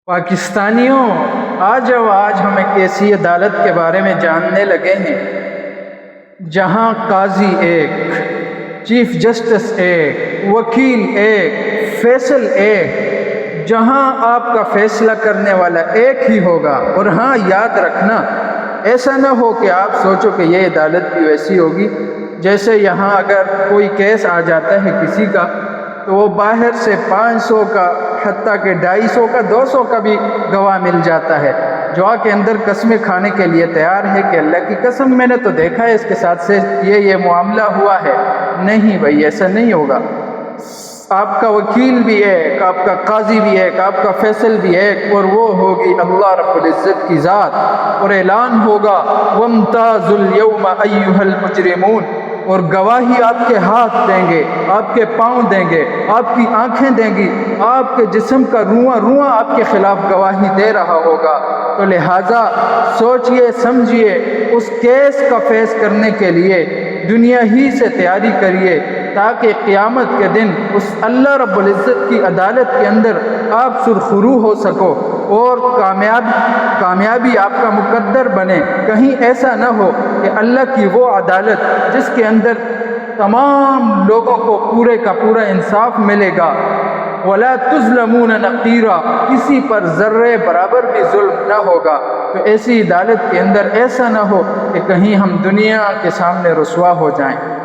پاکستانیوں، آج ہم ایک ایسی عدالت کے بارے میں جاننے لگے ہیں جہاں قاضی ایک، چیف جسٹس ایک، وکیل ایک، فیصل ایک، جہاں آپ کا فیصلہ کرنے والا ایک ہی ہوگا۔ اور ہاں، یاد رکھنا، ایسا نہ ہو کہ آپ سوچو کہ یہ عدالت بھی ویسی ہوگی جیسے یہاں اگر کوئی کیس آ جاتا ہے کسی کا تو وہ باہر سے 500 کا، حتیٰ کہ 250 کا، 200 کا بھی گواہ مل جاتا ہے جو آ کے اندر قسمیں کھانے کے لیے تیار ہے کہ اللہ کی قسم میں نے تو دیکھا ہے اس کے ساتھ سے یہ معاملہ ہوا ہے۔ نہیں بھائی، ایسا نہیں ہوگا۔ آپ کا وکیل بھی ایک، آپ کا قاضی بھی ایک، آپ کا فیصل بھی ایک، اور وہ ہوگی اللہ رب العزت کی ذات۔ اور اعلان ہوگا وَامْتَازُوا الْيَوْمَ أَيُّهَا الْمُجْرِمُونَ، اور گواہی آپ کے ہاتھ دیں گے، آپ کے پاؤں دیں گے، آپ کی آنکھیں دیں گی، آپ کے جسم کا رواں رواں آپ کے خلاف گواہی دے رہا ہوگا۔ تو لہٰذا سوچئے سمجھئے، اس کیس کا فیس کرنے کے لیے دنیا ہی سے تیاری کریے تاکہ قیامت کے دن اس اللہ رب العزت کی عدالت کے اندر آپ سرخرو ہو سکو اور کامیابی آپ کا مقدر بنے۔ کہیں ایسا نہ ہو کہ اللہ کی وہ عدالت جس کے اندر تمام لوگوں کو پورے کا پورا انصاف ملے گا، وَلَا تُظْلَمُونَ نَقِيرًا، کسی پر ذرے برابر بھی ظلم نہ ہوگا۔ تو ایسی عدالت کے اندر ایسا نہ ہو کہ کہیں ہم دنیا کے سامنے رسوا ہو جائیں۔